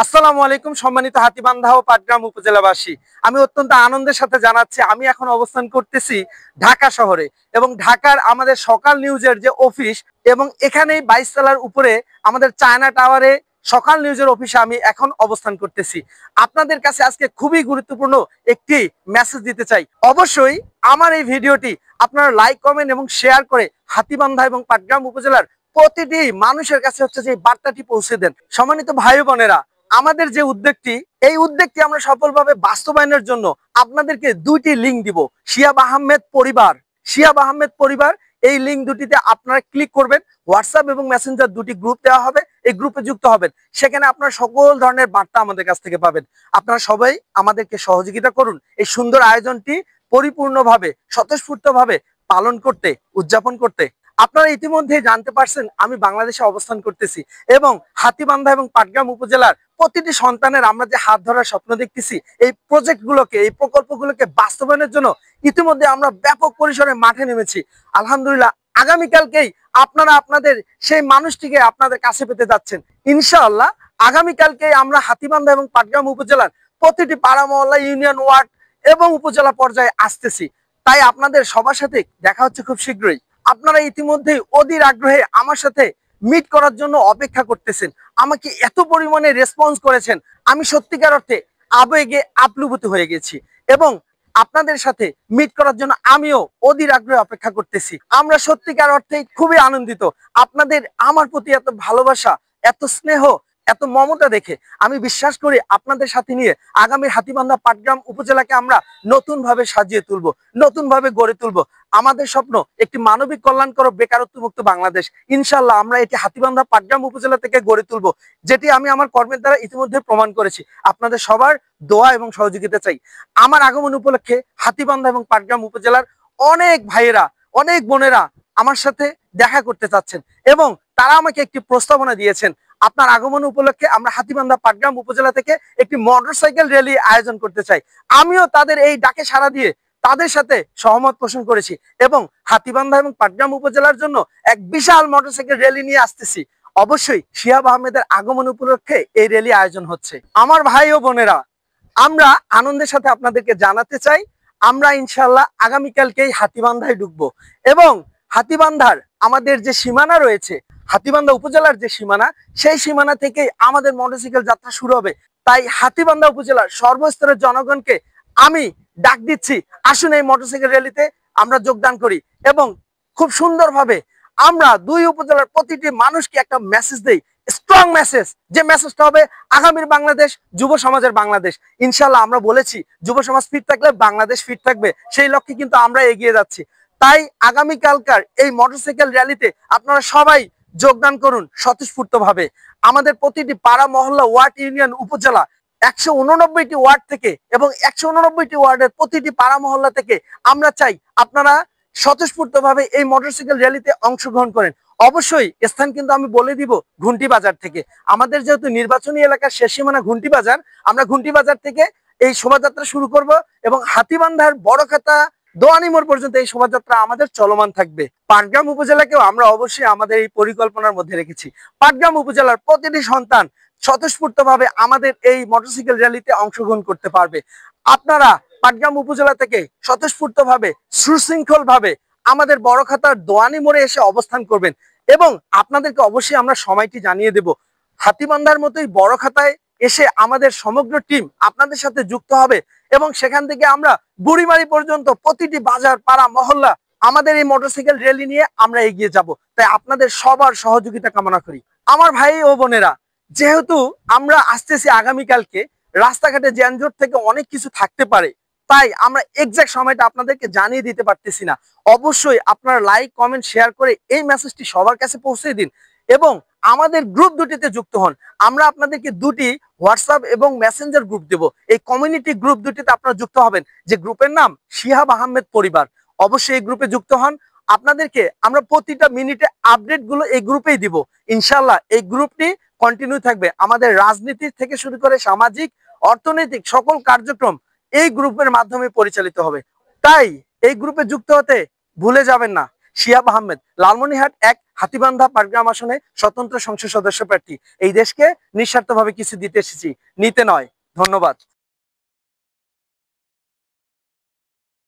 আসসালামু আলাইকুম সম্মানিত হাতীবান্ধা ও পাটগ্রাম উপজেলাবাসী। আমি অত্যন্ত আনন্দের সাথে জানাচ্ছি আমি এখন অবস্থান করতেছি ঢাকা শহরে এবং ঢাকার আমাদের সকাল নিউজের যে অফিস এবং এখানেই 22 তলার উপরে আমাদের চায়না টাওয়ারে সকাল নিউজের অফিসে আমি এখন অবস্থান করতেছি। আপনাদের কাছে আজকে খুবই গুরুত্বপূর্ণ একটি মেসেজ দিতে চাই। অবশ্যই আমার এই ভিডিওটি আপনারা লাইক কমেন্ট এবং শেয়ার করে হাতীবান্ধা এবং পাটগ্রাম উপজেলার প্রতিটি মানুষের কাছে হচ্ছে যে বার্তাটি পৌঁছে দেন। সম্মানিত ভাই বোনেরা, আমাদের যে উদ্যোগটি এই উদ্যোগটি আমরা সফলভাবে বাস্তবায়নের জন্য আপনাদেরকে দুইটি লিঙ্ক দিব। শিহাব আহমেদ পরিবার এই লিঙ্ক দুটিতে আপনারা ক্লিক করবেন। হোয়াটসঅ্যাপ এবং মেসেঞ্জার দুটি গ্রুপ দেওয়া হবে, এই গ্রুপে যুক্ত হবেন। সেখানে আপনারা সকল ধরনের বার্তা আমাদের কাছ থেকে পাবেন। আপনারা সবাই আমাদেরকে সহযোগিতা করুন এই সুন্দর আয়োজনটি পরিপূর্ণভাবে স্বতঃস্ফূর্তভাবে পালন করতে, উদযাপন করতে। আপনারা ইতিমধ্যে জানতে পারছেন আমি বাংলাদেশে অবস্থান করতেছি এবং হাতীবান্ধা এবং পাটগ্রাম উপজেলার প্রতিটি সন্তানের আমরা যে হাত ধরার স্বপ্ন দেখতেছি, এই প্রজেক্টগুলোকে, এই প্রকল্পগুলোকে বাস্তবায়নের জন্য ইতিমধ্যে আমরা ব্যাপক পরিসরে মাঠে নেমেছি। আলহামদুলিল্লাহ, আগামীকালকেই আপনারা আপনাদের সেই মানুষটিকে আপনাদের কাছে পেতে যাচ্ছেন ইনশাআল্লাহ। আগামীকালকে আমরা হাতীবান্ধা এবং পাটগ্রাম উপজেলার প্রতিটি পাড়া মহল্লা, ইউনিয়ন, ওয়ার্ড এবং উপজেলা পর্যায়ে আসতেছি। তাই আপনাদের সবার সাথে দেখা হচ্ছে খুব শীঘ্রই। আপনারা ইতিমধ্যেই অধীর আগ্রহে আমার সাথে মিট করার জন্য অপেক্ষা করতেছেন। আমাকে এত পরিমাণে রেসপন্স করেছেন, আমি সত্যিকার অর্থে আবেগে আপ্লুত হয়ে গেছি এবং আপনাদের সাথে মিট করার জন্য আমিও অধীর আগ্রহে অপেক্ষা করতেছি। আমরা সত্যিকার অর্থে খুবই আনন্দিত। আপনাদের আমার প্রতি এত ভালোবাসা, এত স্নেহ, এত মমতা দেখে আমি বিশ্বাস করি আপনাদের সাথে নিয়ে আগামীর হাতীবান্ধা পাটগ্রাম উপজেলাকে আমরা নতুন ভাবে সাজিয়ে তুলবো, নতুন ভাবে গড়ে তুলবো। আমাদের স্বপ্ন একটি মানবিক কল্যাণকর বেকারত্ব মুক্ত বাংলাদেশ। ইনশাআল্লাহ আমরা এটি হাতীবান্ধা পাটগ্রাম উপজেলা থেকে গড়ে তুলবো, যেটি আমি আমার কর্মের দ্বারা ইতিমধ্যে প্রমাণ করেছি। আপনাদের সবার দোয়া এবং সহযোগিতা চাই। আমার আগমন উপলক্ষে হাতীবান্ধা এবং পাটগ্রাম উপজেলার অনেক ভাইয়েরা, অনেক বোনেরা আমার সাথে দেখা করতে চাচ্ছেন এবং তারা আমাকে একটি প্রস্তাবনা দিয়েছেন। আপনার আগমন উপলক্ষে আমরা হাতীবান্ধা পাটগ্রাম উপজেলা থেকে একটি মোটরসাইকেল র্যালি আয়োজন করতে চাই। আমিও তাদের এই ডাকে সাড়া দিয়ে তাদের সাথে সহমত পোষণ করেছি এবং হাতীবান্ধা এবং পাটগ্রাম উপজেলার জন্য এক বিশাল মোটরসাইকেল র্যালি নিয়ে আসতেছি। অবশ্যই শিহাব আহমেদের আগমন উপলক্ষে এই র্যালি আয়োজন হচ্ছে। আমার ভাই ও বোনেরা, আমরা আনন্দের সাথে আপনাদেরকে জানাতে চাই আমরা ইনশাল্লাহ আগামীকালকেই হাতীবান্ধায় ঢুকবো এবং হাতীবান্ধার আমাদের যে সীমানা রয়েছে, হাতীবান্ধা উপজেলার যে সীমানা, সেই সীমানা থেকেই আমাদের মোটরসাইকেল যাত্রা শুরু হবে। তাই হাতীবান্ধা উপজেলার সর্বস্তরের জনগণকে আমি ডাক দিচ্ছি, আসুন এই মোটরসাইকেল র্যালিতে আমরা যোগদান করি এবং খুব সুন্দরভাবে আমরা দুই উপজেলার প্রতিটি মানুষকে একটা মেসেজ দেই, স্ট্রং মেসেজ। যে মেসেজটা হবে আগামীর বাংলাদেশ যুব সমাজের বাংলাদেশ। ইনশাল্লাহ আমরা বলেছি যুব সমাজ ফিট থাকলে বাংলাদেশ ফিট থাকবে, সেই লক্ষ্যে কিন্তু আমরা এগিয়ে যাচ্ছি। তাই আগামীকালকার এই মোটরসাইকেল র্যালিতে আপনারা সবাই যোগদান করুন স্বতঃস্ফূর্তভাবে। আমাদের প্রতিটি পাড়া মহল্লা, ওয়ার্ড, ইউনিয়ন, উপজেলা 189টি ওয়ার্ড থেকে এবং 189টি ওয়ার্ডের প্রতিটি পাড়া মহল্লা থেকে আমরা চাই আপনারা স্বতঃস্ফূর্তভাবে এই মোটরসাইকেল র্যালিতে অংশগ্রহণ করেন। অবশ্যই স্থান কিন্তু আমি বলে দিব ঘুন্টি বাজার থেকে। আমাদের যেহেতু নির্বাচনী এলাকার শেষ সীমানা ঘুন্টি বাজার, আমরা ঘুন্টি বাজার থেকে এই শোভাযাত্রা শুরু করব এবং হাতীবান্ধার বড়খাতা দোয়ানিমোড় পর্যন্ত এই শোভাযাত্রা আমাদের চলমান থাকবে। পাটগ্রাম উপজেলাকেও আমরা অবশ্যই আমাদের এই পরিকল্পনার মধ্যে রেখেছি। পাটগ্রাম উপজেলার প্রতিটি সন্তান স্বতঃস্ফূর্তভাবে আমাদের এই মোটরসাইকেল র্যালিতে অংশগ্রহণ করতে পারবে। আপনারা পাটগ্রাম উপজেলা থেকে স্বতঃস্ফূর্তভাবে, সুশৃঙ্খল ভাবে আমাদের বড়খাতার দোয়ানি মোড়ে এসে অবস্থান করবেন এবং আপনাদেরকে অবশ্যই আমরা সময়টি জানিয়ে দেব। হাতীবান্ধার মতোই বড়খাতায় এসে আমাদের সমগ্র টিম আপনাদের সাথে যুক্ত হবে এবং সেখান থেকে আমরা বুড়িমারি পর্যন্ত প্রতিটি বাজার, পাড়া, মহল্লা আমাদের এই মোটরসাইকেল র্যালি নিয়ে আমরা এগিয়ে যাব। তাই আপনাদের সবার সহযোগিতা কামনা করি। আমার ভাই ও বোনেরা, যেহেতু আমরা আসতেছি আগামীকালকে, রাস্তাঘাটে যানজট থেকে অনেক কিছু থাকতে পারে, তাই আমরা এক্সাক্ট সময়টা আপনাদেরকে জানিয়ে দিতে পারতেছি না। অবশ্যই আপনারা লাইক, কমেন্ট, শেয়ার করে এই মেসেজটি সবার কাছে পৌঁছে দিন এবং আমাদের গ্রুপ দুটিতে যুক্ত হন। আমরা আপনাদেরকে দুটি হোয়াটসঅ্যাপ এবং মেসেঞ্জার গ্রুপ দেব। এই কমিউনিটি গ্রুপ দুটিতে আপনারা যুক্ত হবেন, যে গ্রুপের নাম শিহাব আহমেদ পরিবার। অবশ্যই এই গ্রুপে যুক্ত হন। আপনাদেরকে আমরা প্রতিটা মিনিটে আপডেট গুলো এই গ্রুপেই দিব। ইনশাল্লাহ এই গ্রুপটি কন্টিনিউ থাকবে। আমাদের রাজনীতি থেকে শুরু করে সামাজিক, অর্থনৈতিক সকল কার্যক্রম এই গ্রুপের মাধ্যমে পরিচালিত হবে। তাই এই গ্রুপে যুক্ত হতে ভুলে যাবেন না। শিহাব আহমেদ, লালমনিরহাট 1 হাতীবান্ধা পাটগ্রাম আসনে স্বতন্ত্র সংসদ সদস্য প্রার্থী। এই দেশকে নিঃস্বার্থভাবে কিছু দিতে এসেছি, নিতে নয়। ধন্যবাদ।